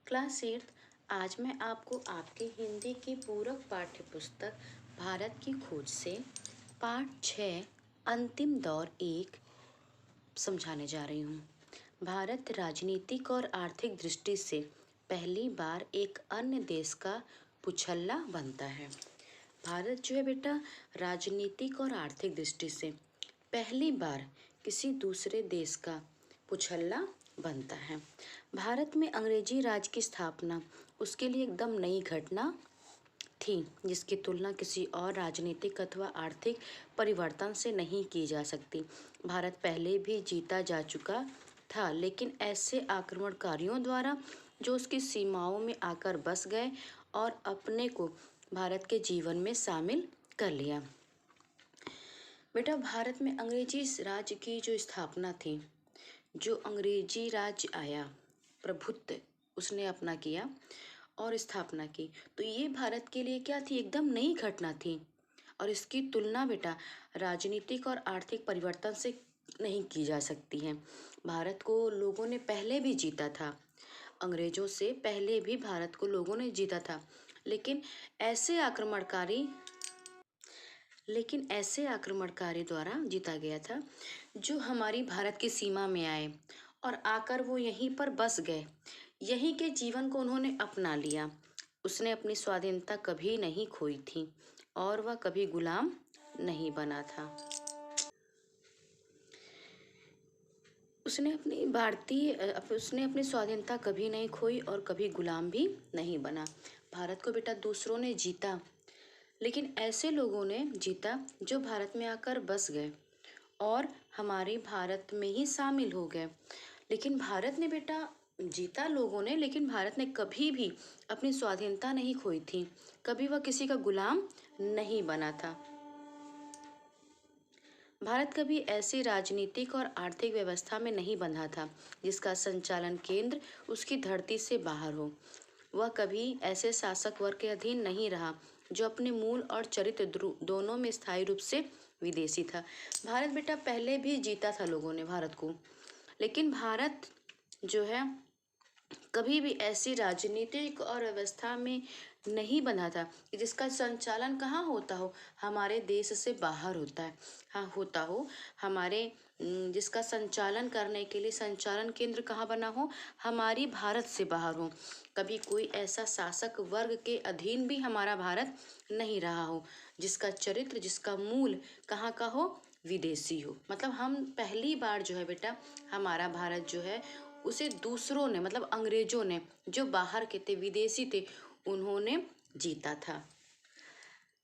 Class 8। आज मैं आपको आपके हिंदी की पूरक पाठ्य पुस्तक भारत की खोज से पाठ 6 अंतिम दौर 1 समझाने जा रही हूँ। भारत राजनीतिक और आर्थिक दृष्टि से पहली बार एक अन्य देश का पुछल्ला बनता है। भारत जो है बेटा, राजनीतिक और आर्थिक दृष्टि से पहली बार किसी दूसरे देश का पुछल्ला बनता है। भारत में अंग्रेजी राज की स्थापना उसके लिए एकदम नई घटना थी, जिसकी तुलना किसी और राजनीतिक अथवा आर्थिक परिवर्तन से नहीं की जा सकती। भारत पहले भी जीता जा चुका था, लेकिन ऐसे आक्रमणकारियों द्वारा जो उसकी सीमाओं में आकर बस गए और अपने को भारत के जीवन में शामिल कर लिया। बेटा, भारत में अंग्रेजी राज की जो स्थापना थी, जो अंग्रेजी राज्य आया, प्रभुत्व उसने अपना किया और स्थापना की, तो ये भारत के लिए क्या थी? एकदम नई घटना थी। और इसकी तुलना बेटा राजनीतिक और आर्थिक परिवर्तन से नहीं की जा सकती है। भारत को लोगों ने पहले भी जीता था, अंग्रेजों से पहले भी भारत को लोगों ने जीता था, लेकिन ऐसे आक्रमणकारी द्वारा जीता गया था जो हमारी भारत की सीमा में आए और आकर वो यहीं पर बस गए। यहीं के जीवन को उन्होंने अपना लिया। उसने अपनी स्वाधीनता कभी नहीं खोई थी और वह कभी गुलाम नहीं बना था। उसने अपनी स्वाधीनता कभी नहीं खोई और कभी गुलाम भी नहीं बना। भारत को बेटा दूसरों ने जीता, लेकिन ऐसे लोगों ने जीता जो भारत में आकर बस गए और हमारे भारत में ही शामिल हो गए। लेकिन भारत ने बेटा जीता लोगों ने, लेकिन भारत ने कभी भी अपनी स्वाधीनता नहीं खोई थी, कभी वह किसी का गुलाम नहीं बना था। भारत कभी ऐसी राजनीतिक और आर्थिक व्यवस्था में नहीं बंधा था जिसका संचालन केंद्र उसकी धरती से बाहर हो। वह कभी ऐसे शासक वर्ग के अधीन नहीं रहा जो अपने मूल और चरित्र दोनों में स्थायी रूप से विदेशी था। भारत बेटा पहले भी जीता था लोगों ने भारत को, लेकिन भारत जो है कभी भी ऐसी राजनीतिक और व्यवस्था में नहीं बना था जिसका संचालन कहाँ होता हो? हमारे देश से बाहर होता है। हाँ, होता हो हमारे जिसका संचालन करने के लिए संचालन केंद्र कहाँ बना हो? हमारी भारत से बाहर हो। कभी कोई ऐसा शासक वर्ग के अधीन भी हमारा भारत नहीं रहा हो जिसका चरित्र, जिसका मूल कहाँ का हो? विदेशी हो। मतलब हम पहली बार जो है बेटा हमारा भारत जो है उसे दूसरों ने, मतलब अंग्रेजों ने, जो बाहर के थे, विदेशी थे, उन्होंने जीता था।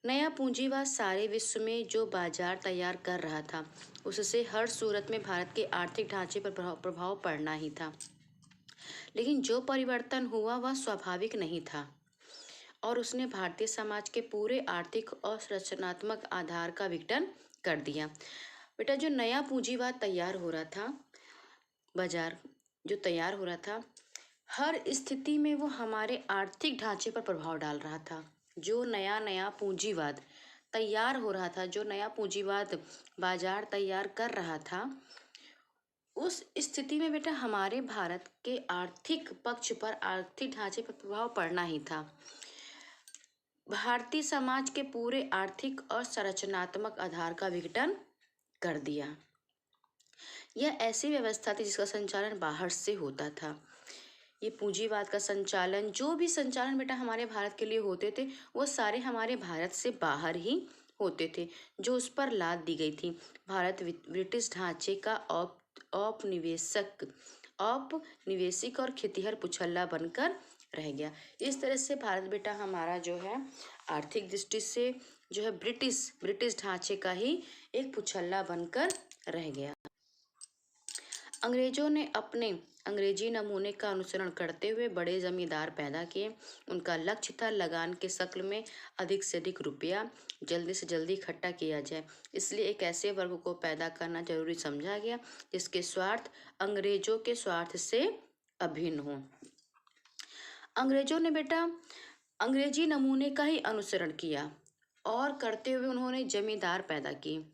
नया पूंजीवाद सारे विश्व में जो बाजार तैयार कर रहा था, उससे हर सूरत में भारत के आर्थिक ढांचे पर प्रभाव पड़ना ही था। लेकिन जो परिवर्तन हुआ वह स्वाभाविक नहीं था और उसने भारतीय समाज के पूरे आर्थिक और संरचनात्मक आधार का विघटन कर दिया। बेटा जो नया पूंजीवाद तैयार हो रहा था, बाजार जो तैयार हो रहा था, हर स्थिति में वो हमारे आर्थिक ढांचे पर प्रभाव डाल रहा था। जो नया पूंजीवाद तैयार हो रहा था, जो नया पूंजीवाद बाजार तैयार कर रहा था, उस स्थिति में बेटा हमारे भारत के आर्थिक पक्ष पर, आर्थिक ढांचे पर प्रभाव पड़ना ही था। भारतीय समाज के पूरे आर्थिक और संरचनात्मक आधार का विघटन कर दिया। यह ऐसी व्यवस्था थी जिसका संचालन बाहर से होता था। ये पूंजीवाद का संचालन, जो भी संचालन बेटा हमारे भारत के लिए होते थे, वो सारे हमारे भारत से बाहर ही होते थे, जो उस पर लाद दी गई थी। भारत ब्रिटिश ढांचे का औपनिवेशिक और खेतिहर पुछल्ला बनकर रह गया। इस तरह से भारत बेटा हमारा जो है आर्थिक दृष्टि से जो है ब्रिटिश ढांचे का ही एक पुछल्ला बनकर रह गया। अंग्रेजों ने अपने अंग्रेजी नमूने का अनुसरण करते हुए बड़े जमींदार पैदा किए। उनका लक्ष्य था लगान के शक्ल में अधिक से अधिक रुपया जल्दी से जल्दी इकट्ठा किया जाए। इसलिए एक ऐसे वर्ग को पैदा करना जरूरी समझा गया जिसके स्वार्थ अंग्रेजों के स्वार्थ से अभिन्न हो। अंग्रेजों ने बेटा अंग्रेजी नमूने का ही अनुसरण किया और करते हुए उन्होंने जमींदार पैदा किए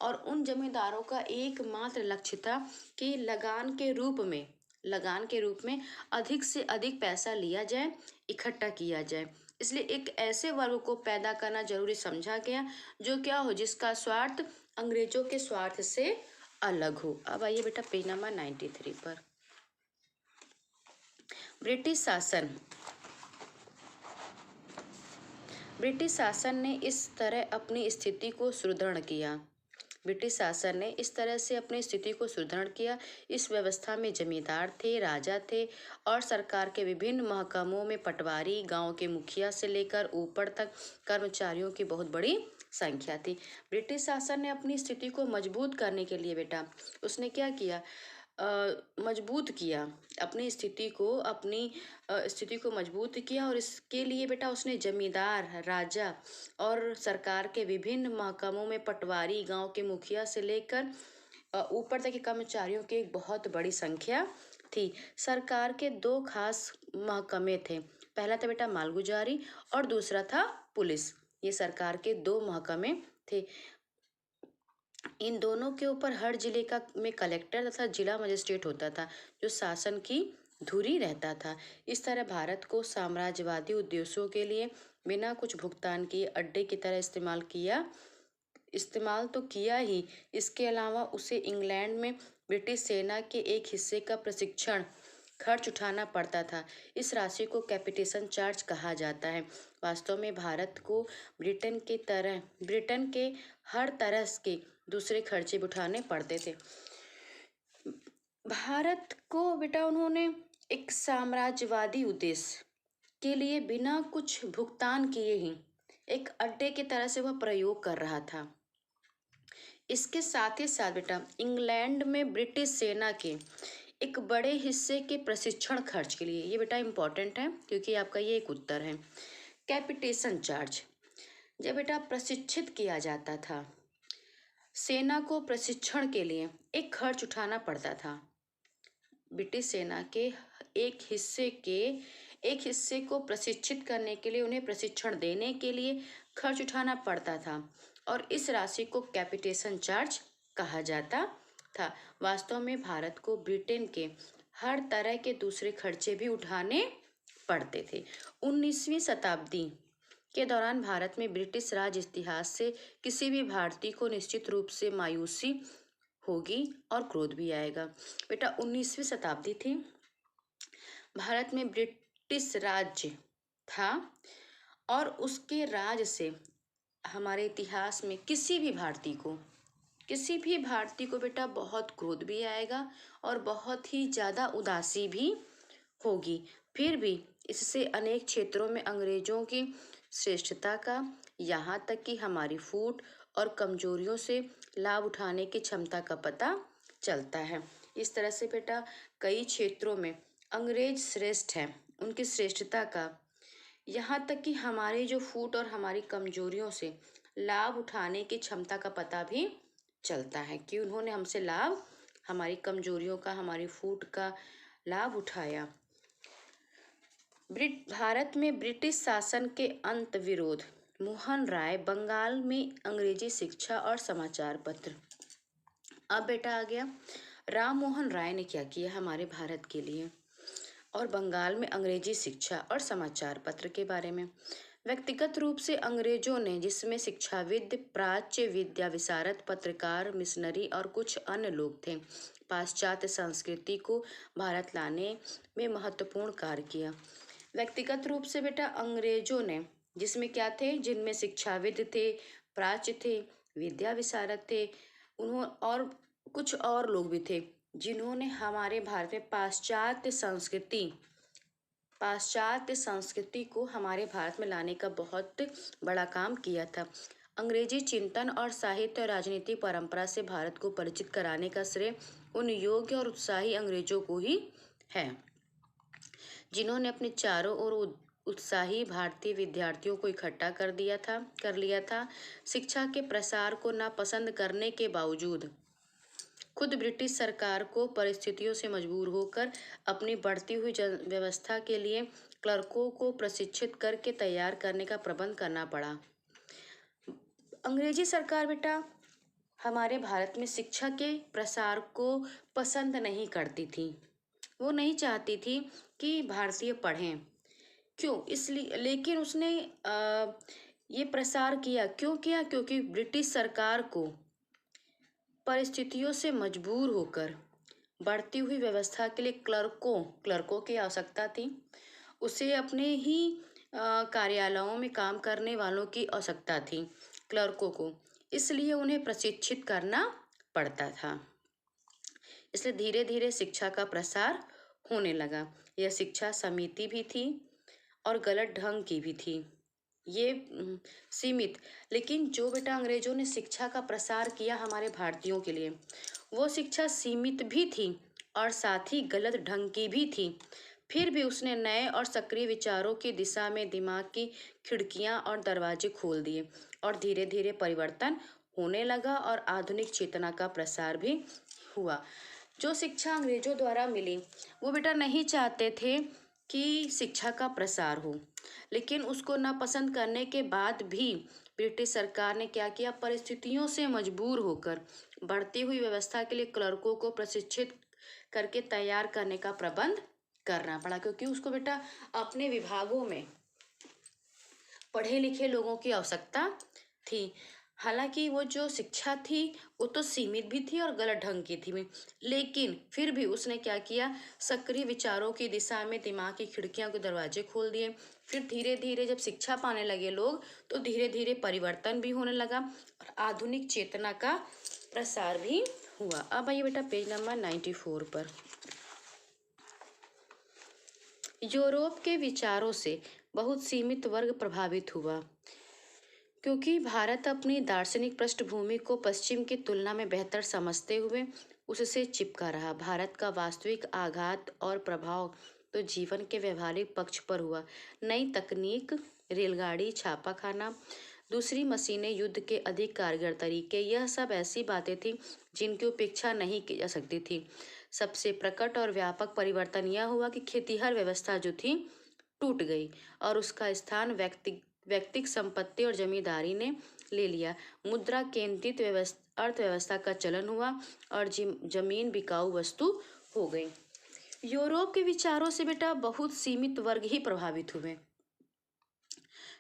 और उन जमींदारों का एकमात्र लक्ष्य था कि लगान के रूप में लगान के रूप में अधिक से अधिक पैसा लिया जाए, इकट्ठा किया जाए। इसलिए एक ऐसे वर्ग को पैदा करना जरूरी समझा गया जो क्या हो, जिसका स्वार्थ अंग्रेजों के स्वार्थ से अलग हो। अब आइए बेटा पेज नंबर 93 पर। ब्रिटिश शासन। ब्रिटिश शासन ने इस तरह अपनी स्थिति को सुदृढ़ किया। ब्रिटिश शासन ने इस तरह से अपनी स्थिति को सुदृढ़ किया। इस व्यवस्था में जमींदार थे, राजा थे और सरकार के विभिन्न महकमों में पटवारी, गांव के मुखिया से लेकर ऊपर तक कर्मचारियों की बहुत बड़ी संख्या थी। ब्रिटिश शासन ने अपनी स्थिति को मजबूत करने के लिए बेटा उसने क्या किया, मजबूत किया अपनी स्थिति को मजबूत किया। और इसके लिए बेटा उसने जमींदार, राजा और सरकार के विभिन्न महकमों में पटवारी, गांव के मुखिया से लेकर ऊपर तक के कर्मचारियों की एक बहुत बड़ी संख्या थी। सरकार के दो खास महकमे थे, पहला था बेटा मालगुजारी और दूसरा था पुलिस। ये सरकार के दो महकमे थे। इन दोनों के ऊपर हर जिले का में कलेक्टर तथा जिला मजिस्ट्रेट होता था, जो शासन की धुरी रहता था। इस तरह भारत को साम्राज्यवादी उद्देश्यों के लिए बिना कुछ भुगतान किए अड्डे की तरह इस्तेमाल तो किया ही, इसके अलावा उसे इंग्लैंड में ब्रिटिश सेना के एक हिस्से का प्रशिक्षण खर्च उठाना पड़ता था। इस राशि को कैपिटेशन चार्ज कहा जाता है। वास्तव में भारत को ब्रिटेन के हर तरह के दूसरे खर्चे भी उठाने पड़ते थे। भारत को बेटा उन्होंने एक साम्राज्यवादी उद्देश्य के लिए बिना कुछ भुगतान किए ही एक अड्डे की तरह से वह प्रयोग कर रहा था। इसके साथ ही साथ बेटा इंग्लैंड में ब्रिटिश सेना के एक बड़े हिस्से के प्रशिक्षण खर्च के लिए, ये बेटा इम्पोर्टेंट है क्योंकि आपका ये एक उत्तर है, कैपिटेशन चार्ज। जब बेटा प्रशिक्षित किया जाता था, सेना को प्रशिक्षण के लिए एक खर्च उठाना पड़ता था। ब्रिटिश सेना के एक हिस्से को प्रशिक्षित करने के लिए, उन्हें प्रशिक्षण देने के लिए खर्च उठाना पड़ता था और इस राशि को कैपिटेशन चार्ज कहा जाता था। वास्तव में भारत को ब्रिटेन के हर तरह के दूसरे खर्चे भी उठाने पड़ते थे। 19वीं शताब्दी के दौरान भारत में ब्रिटिश राज इतिहास से किसी भी भारतीय को निश्चित रूप से मायूसी होगी और क्रोध भी आएगा। बेटा 19वीं शताब्दी थी, भारत में ब्रिटिश राज्य था और उसके राज से हमारे इतिहास में किसी भी भारतीय को बेटा बहुत क्रोध भी आएगा और बहुत ही ज़्यादा उदासी भी होगी। फिर भी इससे अनेक क्षेत्रों में अंग्रेजों की श्रेष्ठता का, यहाँ तक कि हमारी फूट और कमजोरियों से लाभ उठाने की क्षमता का पता चलता है। इस तरह से बेटा कई क्षेत्रों में अंग्रेज श्रेष्ठ हैं, उनकी श्रेष्ठता का, यहाँ तक कि हमारे जो फूट और हमारी कमजोरियों से लाभ उठाने की क्षमता का पता भी चलता है कि उन्होंने हमसे लाभ, हमारी कमजोरियों का, हमारी फूट का लाभ उठाया। भारत में ब्रिटिश शासन के अंत विरोध, मोहन राय, बंगाल में अंग्रेजी शिक्षा और समाचार पत्र। अब बेटा आ गया राम मोहन राय ने क्या किया हमारे भारत के लिए और बंगाल में अंग्रेजी शिक्षा और समाचार पत्र के बारे में। व्यक्तिगत रूप से अंग्रेजों ने, जिसमें शिक्षाविद, प्राच्य विद्या विशारद, पत्रकार, मिशनरी और कुछ अन्य लोग थे, पाश्चात्य संस्कृति को भारत लाने में महत्वपूर्ण कार्य किया। व्यक्तिगत रूप से बेटा अंग्रेजों ने, जिसमें क्या थे, जिनमें शिक्षाविद थे, प्राच्य थे, विद्या विशारद थे, और कुछ और लोग भी थे जिन्होंने हमारे भारत में पाश्चात्य संस्कृति को हमारे भारत में लाने का बहुत बड़ा काम किया था। अंग्रेजी चिंतन और साहित्य और राजनीतिक परंपरा से भारत को परिचित कराने का श्रेय उन योग्य और उत्साही अंग्रेजों को ही है, जिन्होंने अपने चारों ओर उत्साही भारतीय विद्यार्थियों को इकट्ठा कर लिया था। शिक्षा के प्रसार को नापसंद करने के बावजूद खुद ब्रिटिश सरकार को परिस्थितियों से मजबूर होकर अपनी बढ़ती हुई व्यवस्था के लिए क्लर्कों को प्रशिक्षित करके तैयार करने का प्रबंध करना पड़ा। अंग्रेजी सरकार बेटा हमारे भारत में शिक्षा के प्रसार को पसंद नहीं करती थी। वो नहीं चाहती थी कि भारतीय पढ़ें। क्यों? इसलिए लेकिन उसने ये प्रसार किया। क्यों किया? क्योंकि ब्रिटिश सरकार को परिस्थितियों से मजबूर होकर बढ़ती हुई व्यवस्था के लिए क्लर्कों की आवश्यकता थी। उसे अपने ही कार्यालयों में काम करने वालों की आवश्यकता थी, क्लर्कों को। इसलिए उन्हें प्रशिक्षित करना पड़ता था। इसलिए धीरे धीरे शिक्षा का प्रसार होने लगा। यह शिक्षा समिति भी थी और गलत ढंग की भी थी। ये सीमित, लेकिन जो बेटा अंग्रेजों ने शिक्षा का प्रसार किया हमारे भारतीयों के लिए, वो शिक्षा सीमित भी थी और साथ ही गलत ढंग की भी थी। फिर भी उसने नए और सक्रिय विचारों की दिशा में दिमाग की खिड़कियां और दरवाजे खोल दिए और धीरे धीरे परिवर्तन होने लगा और आधुनिक चेतना का प्रसार भी हुआ। जो शिक्षा अंग्रेजों द्वारा मिली, वो बेटा नहीं चाहते थे कि शिक्षा का प्रसार हो, लेकिन उसको नापसंद करने के बाद भी ब्रिटिश सरकार ने क्या किया? परिस्थितियों से मजबूर होकर बढ़ती हुई व्यवस्था के लिए क्लर्कों को प्रशिक्षित करके तैयार करने का प्रबंध करना पड़ा, क्योंकि उसको बेटा अपने विभागों में पढ़े लिखे लोगों की आवश्यकता थी। हालांकि वो जो शिक्षा थी वो तो सीमित भी थी और गलत ढंग की थी भी, लेकिन फिर भी उसने क्या किया? सक्रिय विचारों की दिशा में दिमाग की खिड़कियां के दरवाजे खोल दिए। फिर धीरे धीरे जब शिक्षा पाने लगे लोग, तो धीरे धीरे परिवर्तन भी होने लगा और आधुनिक चेतना का प्रसार भी हुआ। अब आइए बेटा पेज नंबर 94 पर। यूरोप के विचारों से बहुत सीमित वर्ग प्रभावित हुआ, क्योंकि भारत अपनी दार्शनिक पृष्ठभूमि को पश्चिम की तुलना में बेहतर समझते हुए उससे चिपका रहा। भारत का वास्तविक आघात और प्रभाव तो जीवन के व्यवहारिक पक्ष पर हुआ। नई तकनीक, रेलगाड़ी, छापाखाना, दूसरी मशीनें, युद्ध के अधिक कारगर तरीके, यह सब ऐसी बातें थीं जिनकी उपेक्षा नहीं की जा सकती थी। सबसे प्रकट और व्यापक परिवर्तन यह हुआ कि खेतीहर व्यवस्था जो थी टूट गई और उसका स्थान व्यक्तिगत संपत्ति और जमींदारी ने ले लिया। मुद्रा केंद्रित अर्थव्यवस्था का चलन हुआ और जमीन बिकाऊ वस्तु हो गई। यूरोप के विचारों से बेटा बहुत सीमित वर्ग ही प्रभावित हुए।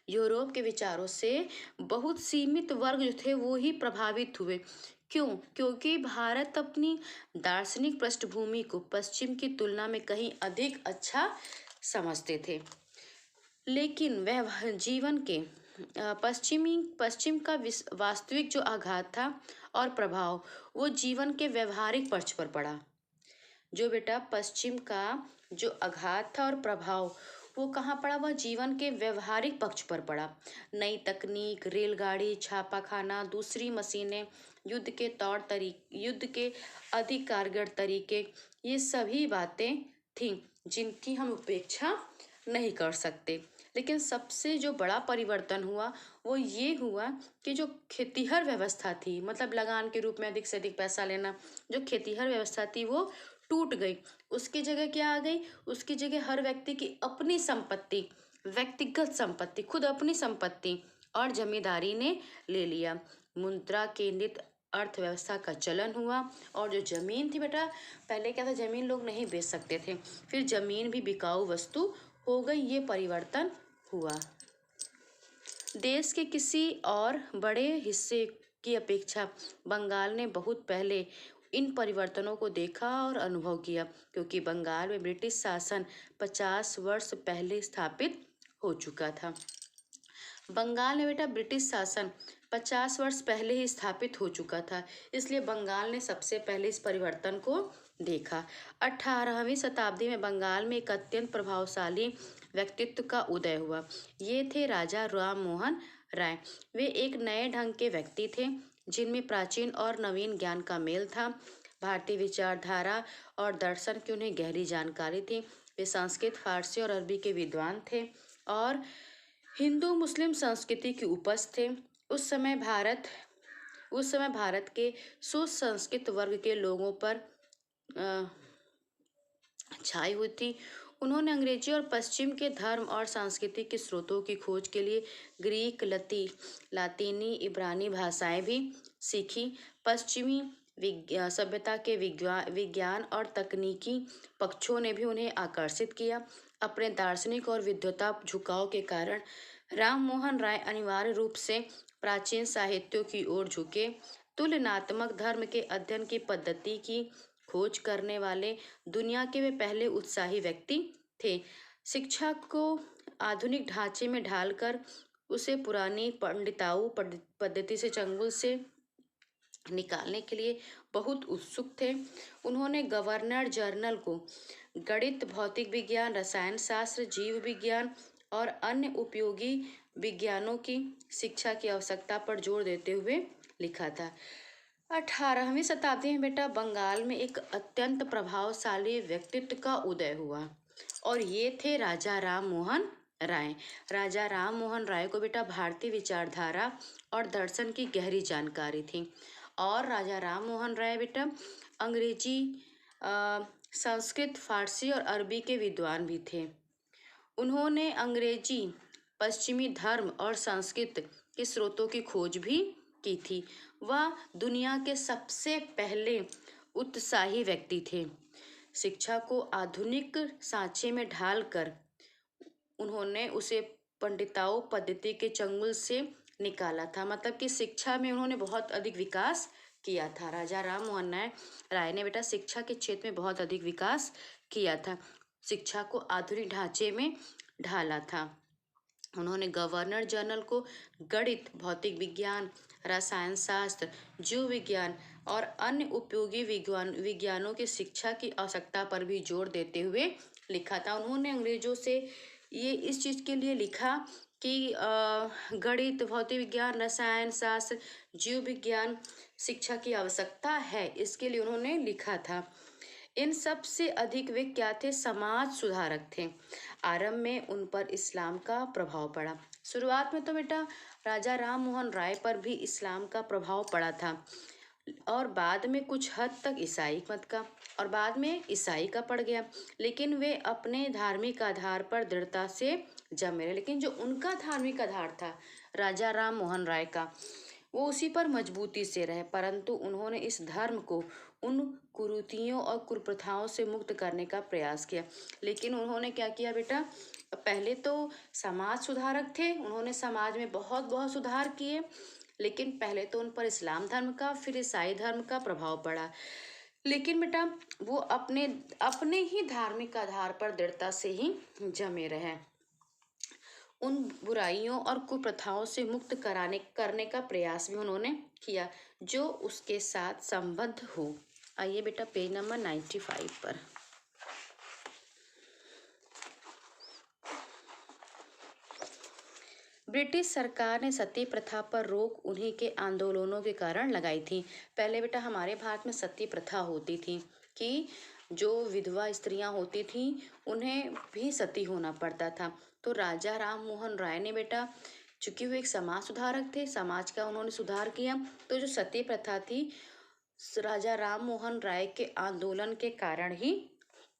यूरोप के विचारों से बहुत सीमित वर्ग जो थे वो ही प्रभावित हुए। क्यों? क्योंकि भारत अपनी दार्शनिक पृष्ठभूमि को पश्चिम की तुलना में कहीं अधिक अच्छा समझते थे, लेकिन वह जीवन के पश्चिम का वास्तविक जो आघात था और प्रभाव, वो जीवन के व्यवहारिक पक्ष पर पड़ा। जो बेटा पश्चिम का जो आघात था और प्रभाव, वो कहाँ पड़ा? वह जीवन के व्यवहारिक पक्ष पर पड़ा। नई तकनीक, रेलगाड़ी, छापाखाना, दूसरी मशीनें, युद्ध के अधिक कारगर तरीके, ये सभी बातें थीं जिनकी हम उपेक्षा नहीं कर सकते। लेकिन सबसे जो बड़ा परिवर्तन हुआ वो ये हुआ कि जो खेतीहर व्यवस्था थी, मतलब लगान के रूप में अधिक से अधिक पैसा लेना, जो खेतीहर व्यवस्था थी वो टूट गई। उसकी जगह क्या आ गई? उसकी जगह हर व्यक्ति की अपनी संपत्ति, व्यक्तिगत संपत्ति, खुद अपनी संपत्ति और जमींदारी ने ले लिया। मुद्रा केंद्रित अर्थव्यवस्था का चलन हुआ और जो जमीन थी बेटा, पहले क्या था? जमीन लोग नहीं बेच सकते थे, फिर जमीन भी बिकाऊ वस्तु हो गई। ये परिवर्तन हुआ। देश के किसी और बड़े हिस्से की अपेक्षा बंगाल ने बहुत पहले इन परिवर्तनों को देखा और अनुभव किया, क्योंकि बंगाल में ब्रिटिश शासन 50 वर्ष पहले स्थापित हो चुका था। बंगाल में बेटा ब्रिटिश शासन 50 वर्ष पहले ही स्थापित हो चुका था, इसलिए बंगाल ने सबसे पहले इस परिवर्तन को देखा। 18वीं शताब्दी में बंगाल में एक अत्यंत प्रभावशाली व्यक्तित्व का उदय हुआ। ये थे राजा राम मोहन राय। वे एक नए ढंग के व्यक्ति थे जिनमें प्राचीन और नवीन ज्ञान का मेल था। भारतीय विचारधारा और दर्शन की उन्हें गहरी जानकारी थी। वे संस्कृत, फारसी और अरबी के विद्वान थे और हिंदू मुस्लिम संस्कृति के उपज थे। उस समय भारत के सुसंस्कृत वर्ग के लोगों पर छाई हुई थी। उन्होंने अंग्रेजी और पश्चिम के धर्म और संस्कृति के स्रोतों की खोज के लिए ग्रीक, लातीनी, इब्रानी भाषाएं भी सीखी। पश्चिमी सभ्यता के विज्ञान और तकनीकी पक्षों ने भी उन्हें आकर्षित किया। अपने दार्शनिक और विद्वता झुकाव के कारण राम मोहन राय अनिवार्य रूप से प्राचीन साहित्यों की ओर झुके। तुलनात्मक धर्म के अध्ययन की पद्धति की खोज करने वाले दुनिया के वे पहले उत्साही व्यक्ति थे। शिक्षा को आधुनिक ढांचे में ढालकर उसे पुरानी पंडिताऊ पद्धति से चंगुल से निकालने के लिए बहुत उत्सुक थे। उन्होंने गवर्नर जनरल को गणित, भौतिक विज्ञान, रसायन शास्त्र, जीव विज्ञान और अन्य उपयोगी विज्ञानों की शिक्षा की आवश्यकता पर जोर देते हुए लिखा था। 18वीं शताब्दी में बेटा बंगाल में एक अत्यंत प्रभावशाली व्यक्तित्व का उदय हुआ और ये थे राजा राम मोहन राय। राजा राम मोहन राय को बेटा भारतीय विचारधारा और दर्शन की गहरी जानकारी थी और राजा राम मोहन राय बेटा अंग्रेजी, संस्कृत, फारसी और अरबी के विद्वान भी थे। उन्होंने अंग्रेजी, पश्चिमी धर्म और संस्कृत के स्रोतों की खोज भी की थी। वह दुनिया के सबसे पहले उत्साही व्यक्ति थे। शिक्षा को आधुनिक सांचे में ढालकर उन्होंने उसे पंडिताओं पद्धति के चंगुल से निकाला था। मतलब कि शिक्षा में उन्होंने बहुत अधिक विकास किया था। राजा राम मोहन राय ने बेटा शिक्षा के क्षेत्र में बहुत अधिक विकास किया था। शिक्षा को आधुनिक ढांचे में ढाला था। उन्होंने गवर्नर जनरल को गणित, भौतिक विज्ञान, रसायन शास्त्र, जीव विज्ञान और अन्य उपयोगी विज्ञानों की शिक्षा की आवश्यकता पर भी जोर देते हुए लिखा था। उन्होंने अंग्रेजों से ये इस चीज़ के लिए लिखा कि गणित, भौतिक विज्ञान, रसायन शास्त्र, जीव विज्ञान शिक्षा की आवश्यकता है, इसके लिए उन्होंने लिखा था। इन सब से अधिक वे क्या थे? समाज सुधारक थे। आरंभ में उन पर इस्लाम का प्रभाव पड़ा। शुरुआत में तो बेटा राजा राम मोहन राय पर भी इस्लाम का प्रभाव पड़ा था और बाद में कुछ हद तक ईसाई मत का और बाद में ईसाई का पड़ गया, लेकिन वे अपने धार्मिक आधार पर दृढ़ता से जमे रहे। लेकिन जो उनका धार्मिक आधार था राजा राम मोहन राय का, वो उसी पर मजबूती से रहे, परंतु उन्होंने इस धर्म को उन कुरीतियों और कुप्रथाओं से मुक्त करने का प्रयास किया। लेकिन उन्होंने क्या किया बेटा? पहले तो समाज सुधारक थे, उन्होंने समाज में बहुत सुधार किए, लेकिन पहले तो उन पर इस्लाम धर्म का, फिर ईसाई धर्म का प्रभाव पड़ा। लेकिन बेटा वो अपने ही धार्मिक आधार पर दृढ़ता से ही जमे रहे। उन बुराइयों और कुप्रथाओं से मुक्त करने का प्रयास भी उन्होंने किया जो उसके साथ संबद्ध हो। आइए बेटा पेज नंबर 95 पर। ब्रिटिश सरकार ने सती प्रथा पर रोक उन्हीं के आंदोलनों के कारण लगाई थी। पहले बेटा हमारे भारत में सती प्रथा होती थी कि जो विधवा स्त्रियां होती थी उन्हें भी सती होना पड़ता था। तो राजा राम मोहन राय ने बेटा, चूंकि वो एक समाज सुधारक थे, समाज का उन्होंने सुधार किया, तो जो सती प्रथा थी राजा राम मोहन राय के आंदोलन के कारण ही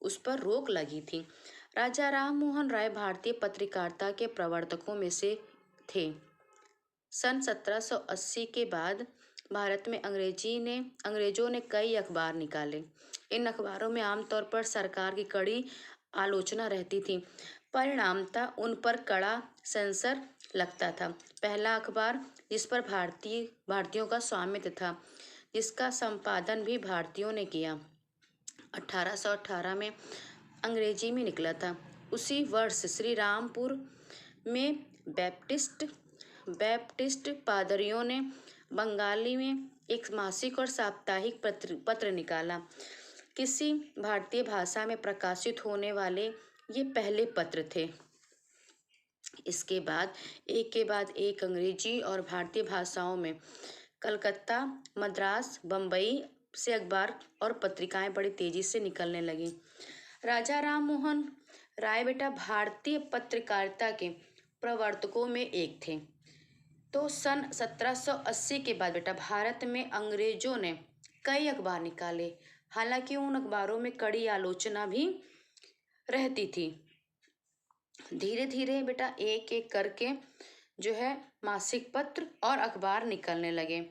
उस पर रोक लगी थी। राजा राम मोहन राय भारतीय पत्रकारिता के प्रवर्तकों में से थे। सन 1780 के बाद भारत में अंग्रेजों ने कई अखबार निकाले। इन अखबारों में आमतौर पर सरकार की कड़ी आलोचना रहती थी। परिणामतः उन पर कड़ा सेंसर लगता था। पहला अखबार जिस पर भारतीयों का स्वामित्व था, जिसका संपादन भी भारतीयों ने किया, 1818 में अंग्रेजी में निकला था। उसी वर्ष श्री रामपुर में बैप्टिस्ट पादरियों ने बंगाली में एक मासिक और साप्ताहिक पत्र निकाला। किसी भारतीय भाषा में प्रकाशित होने वाले ये पहले पत्र थे। इसके बाद एक अंग्रेजी और भारतीय भाषाओं में कलकत्ता, मद्रास, बम्बई से अखबार और पत्रिकाएं बड़ी तेजी से निकलने लगी। राजा राम मोहन राय बेटा भारतीय पत्रकारिता के प्रवर्तकों में एक थे। तो सन 1780 के बाद बेटा भारत में अंग्रेजों ने कई अखबार निकाले। हालांकि उन अखबारों में कड़ी आलोचना भी रहती थी। धीरे धीरे बेटा एक एक करके जो है मासिक पत्र और अखबार निकलने लगे।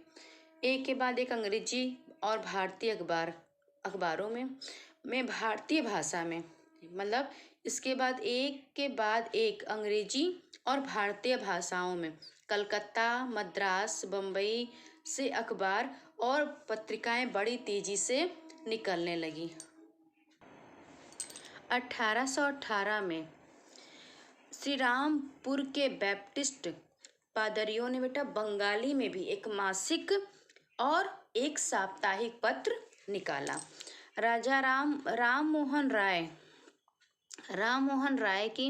एक के बाद एक अंग्रेजी और भारतीय अखबारों में भारतीय भाषा में, मतलब इसके बाद एक अंग्रेजी और भारतीय भाषाओं में कलकत्ता, मद्रास, बम्बई से अखबार और पत्रिकाएं बड़ी तेजी से निकलने लगी। 1818 में श्रीरामपुर के बैप्टिस्ट पादरियों ने बेटा बंगाली में भी एक मासिक और एक साप्ताहिक पत्र निकाला। राजा राम मोहन राय की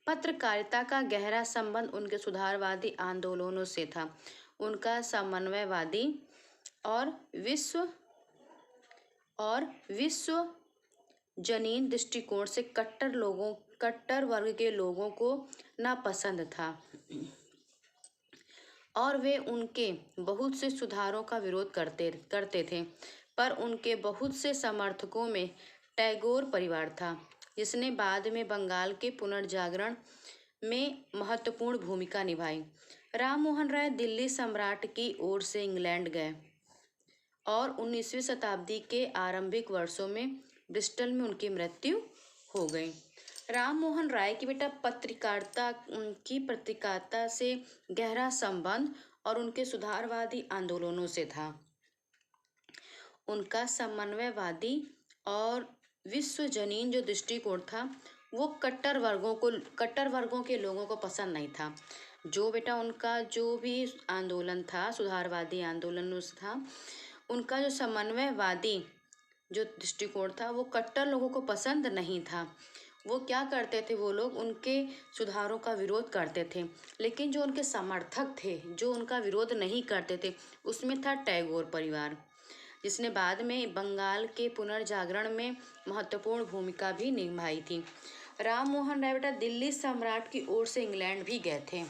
पत्रकारिता का गहरा संबंध उनके सुधारवादी आंदोलनों से था। उनका समन्वयवादी और विश्व जनीन दृष्टिकोण से कट्टर वर्ग के लोगों को नापसंद था और वे उनके बहुत से सुधारों का विरोध करते थे। पर उनके बहुत से समर्थकों में टैगोर परिवार था, जिसने बाद में बंगाल के पुनर्जागरण में महत्वपूर्ण भूमिका निभाई। राम मोहन राय दिल्ली सम्राट की ओर से इंग्लैंड गए और 19वीं शताब्दी के आरंभिक वर्षों में ब्रिस्टल में उनकी मृत्यु हो गई। राम मोहन राय की बेटा पत्रकारिता से गहरा संबंध और उनके सुधारवादी आंदोलनों से था। उनका समन्वयवादी और विश्वजनीन जो दृष्टिकोण था वो कट्टर वर्गों के लोगों को पसंद नहीं था। जो बेटा उनका जो भी आंदोलन था, सुधारवादी आंदोलन था, उनका जो समन्वयवादी जो दृष्टिकोण था वो कट्टर लोगों को पसंद नहीं था। वो क्या करते थे, वो लोग उनके सुधारों का विरोध करते थे, लेकिन जो उनके समर्थक थे, जो उनका विरोध नहीं करते थे, उसमें था टैगोर परिवार, जिसने बाद में बंगाल के पुनर्जागरण में महत्वपूर्ण भूमिका भी निभाई थी। राम मोहन राय बेटा दिल्ली सम्राट की ओर से इंग्लैंड भी गए थे।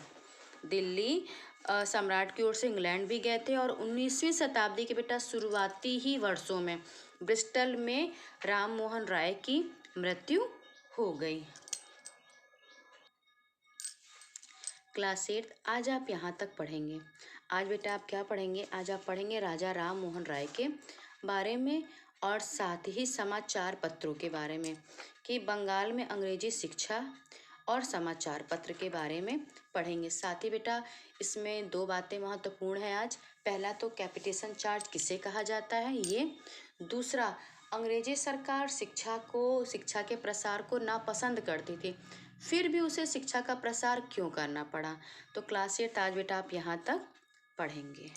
और 19वीं शताब्दी के बेटा शुरुआती ही वर्षों में ब्रिस्टल में राम मोहन राय की मृत्यु हो गई। क्लास 8 आज आप यहाँ तक पढ़ेंगे। आज बेटा आप क्या पढ़ेंगे? आज आप पढ़ेंगे राजा राम मोहन राय के बारे में और साथ ही समाचार पत्रों के बारे में, कि बंगाल में अंग्रेजी शिक्षा और समाचार पत्र के बारे में पढ़ेंगे। साथ ही बेटा इसमें 2 बातें महत्वपूर्ण है आज। पहला तो कैपिटेशन चार्ज किसे कहा जाता है ये। दूसरा, अंग्रेजी सरकार शिक्षा के प्रसार को नापसंद करती थी, फिर भी उसे शिक्षा का प्रसार क्यों करना पड़ा। तो क्लास 8 आज बेटा आप यहाँ तक पढ़ेंगे।